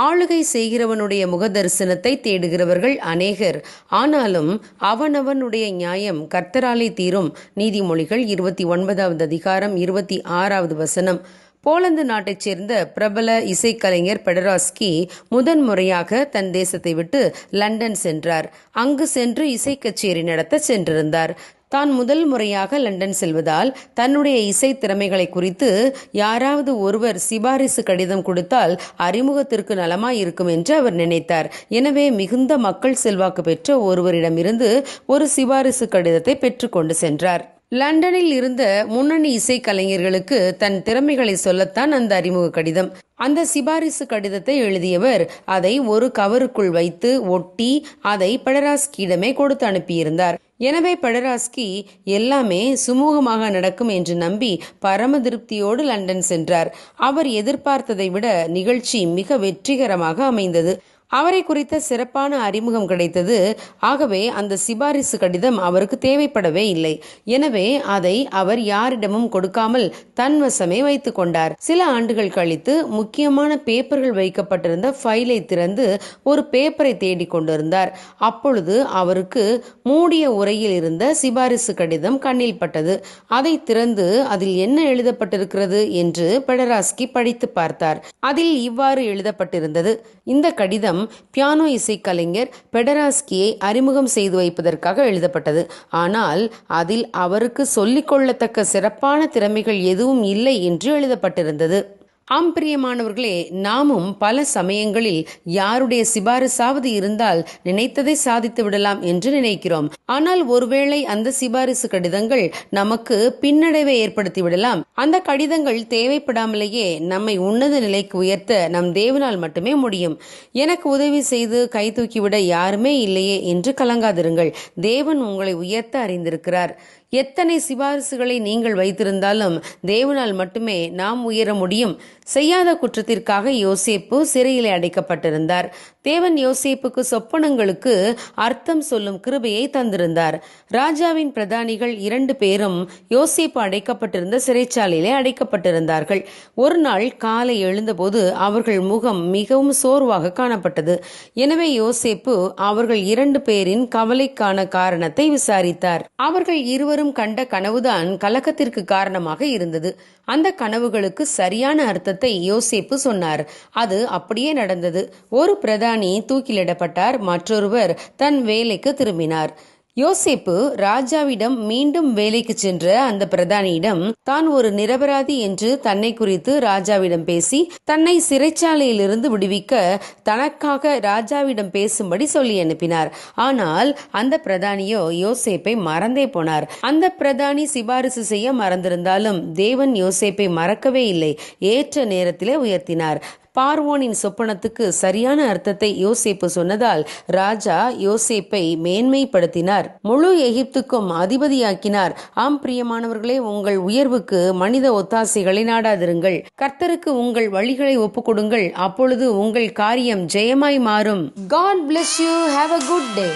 ஆளுகை செய்கிறவனுடைய முகதரிசனத்தை தேடுகிறவர்கள் அநேகர், ஆனாலும் அவனவனுடைய நியாயம் கர்த்தராலே தீரும். நீதிமொழிகள் 29வது அதிகாரம் 26வது வசனம். போலந்து நாட்டைச் சேர்ந்த பிரபல இசைக்கலைஞர் பெடராஸ்கி முதன்முறையாக தன் தேசத்தை விட்டு லண்டன் சென்றார். அங்கு சென்று இசை கச்சேரி நடத்த சென்றிருந்தார். தான் முதல் முறையாக லண்டன் செல்வதால் தன்னுடைய இசை திறமைகளை குறித்து யாராவது ஒருவர் சிபாரிசு கடிதம் கொடுத்தால் அறிமுகத்திற்கு நலமாயிருக்கும் என்று அவர் நினைத்தார். எனவே மிகுந்த மக்கள் செல்வாக்கு பெற்ற ஒருவரிடமிருந்து ஒரு சிபாரிசு கடிதத்தை பெற்றுக்கொண்டு சென்றார். லண்டனில் இருந்த முன்னணி இசை கலைஞர்களுக்கு தன் திறமைகளை சொல்லத்தான் அந்த அறிமுக கடிதம். அந்த சிபாரிசு கடிதத்தை எழுதியவர் அதை ஒரு கவருக்குள் வைத்து ஒட்டி அதை பெடராஸ்கியிடமே கொடுத்து அனுப்பியிருந்தார். எனவே பெடராஸ்கி எல்லாமே சுமூகமாக நடக்கும் என்று நம்பி பரம திருப்தியோடு லண்டன் சென்றார். அவர் எதிர்பார்த்ததை விட நிகழ்ச்சி மிக வெற்றிகரமாக அமைந்தது. அவரை குறித்த சிறப்பான அறிமுகம் கிடைத்தது. ஆகவே அந்த சிபாரிசு கடிதம் அவருக்கு தேவைப்படவே இல்லை. எனவே அதை அவர் யாரிடமும் கொடுக்காமல் தன்வசமே வைத்துக் கொண்டார். சில ஆண்டுகள் கழித்து முக்கியமான பேப்பர்கள் வைக்கப்பட்டிருந்த ஃபைலை திறந்து ஒரு பேப்பரை தேடிக் கொண்டிருந்தார். அப்பொழுது அவருக்கு மூடிய உரையில் இருந்த சிபாரிசு கடிதம் கண்ணில் பட்டது. அதை திறந்து அதில் என்ன எழுதப்பட்டிருக்கிறது என்று பெடராஸ்கி படித்து பார்த்தார். அதில் இவ்வாறு எழுதப்பட்டிருந்தது: இந்த கடிதம் பியானோ இசைக்கலைஞர் பெடராஸ்கியை அறிமுகம் செய்து வைப்பதற்காக எழுதப்பட்டது. ஆனால் அதில் அவருக்கு சொல்லிக்கொள்ளத்தக்க சிறப்பான திறமைகள் எதுவும் இல்லை என்று எழுதப்பட்டிருந்தது. பிரியமானவர்களே, நாமும் பல சமயங்களில் யாருடைய சிபாரிசாவது இருந்தால் நினைத்ததை சாதித்து விடலாம் என்று நினைக்கிறோம். ஆனால் ஒருவேளை அந்த சிபாரிசு கடிதங்கள் நமக்கு பின்னடைவை ஏற்படுத்தி விடலாம். அந்த கடிதங்கள் தேவைப்படாமலேயே நம்மை உன்னத நிலைக்கு உயர்த்த நம் தேவனால் மட்டுமே முடியும். எனக்கு உதவி செய்து கை தூக்கிவிட யாருமே இல்லையே என்று கலங்காதிருங்கள். தேவன் உங்களை உயர்த்த அறிந்திருக்கிறார். எத்தனை சிபாரிசுகளை நீங்கள் வைத்திருந்தாலும் தேவனால் மட்டுமே நாம் உயர முடியும். செய்யாத குற்றத்திற்காக யோசேப்பு சிறையிலே அடைக்கப்பட்டிருந்தார். தேவன் யோசேப்புக்கு சொப்பனங்களுக்கு அர்த்தம் சொல்லும் கிருபையை தந்திருந்தார். ராஜாவின் பிரதானிகள் 2 பேரும் யோசேப்பு அடைக்கப்பட்டிருந்த சிறைச்சாலையிலே அடைக்கப்பட்டிருந்தார்கள். ஒரு நாள் காலை எழுந்தபோது அவர்கள் முகம் மிகவும் சோர்வாக காணப்பட்டது. எனவே யோசேப்பு அவர்கள் 2 பேரின் கவலைக்கான காரணத்தை விசாரித்தார். அவர்கள் இருவரும் கண்ட கனவுதான் கலக்கத்திற்கு காரணமாக இருந்தது. அந்த கனவுகளுக்கு சரியான அர்த்தத்தை யோசேப்பு சொன்னார். அது அப்படியே நடந்தது. ஒரு பிரதானி தூக்கிலிடப்பட்டார், மற்றொருவர் தன் வேலைக்கு திரும்பினார். யோசேப்பு ராஜாவிடம் மீண்டும் வேலைக்கு சென்ற அந்த பிரதானியிடம் தான் ஒரு நிரபராதி என்று தன்னை குறித்து ராஜாவிடம் பேசி தன்னை சிறைச்சாலையிலிருந்து விடுவிக்க தனக்காக ராஜாவிடம் பேசும்படி சொல்லி அனுப்பினார். ஆனால் அந்த பிரதானியோ யோசேப்பை மறந்தே போனார். அந்த பிரதானி சிபாரிசு செய்ய மறந்திருந்தாலும் தேவன் யோசேப்பை மறக்கவே இல்லை. ஏற்ற நேரத்திலே உயர்த்தினார். பார்வோனின் சொப்பனத்துக்கு சரியான அர்த்தத்தை யோசேப்பு சொன்னதால் ராஜா யோசேப்பை மேன்மைப்படுத்தினார், முழு எகிப்துக்கும் அதிபதியாக்கினார். பிரியமானவர்களே, உங்கள் உயர்வுக்கு மனித ஒத்தாசைகளை நாடாதிருங்கள். கர்த்தருக்கு உங்கள் வழிகளை ஒப்புக்கொடுங்கள். அப்பொழுது உங்கள் காரியம் ஜெயமாய் மாறும். God bless you. Have a good day.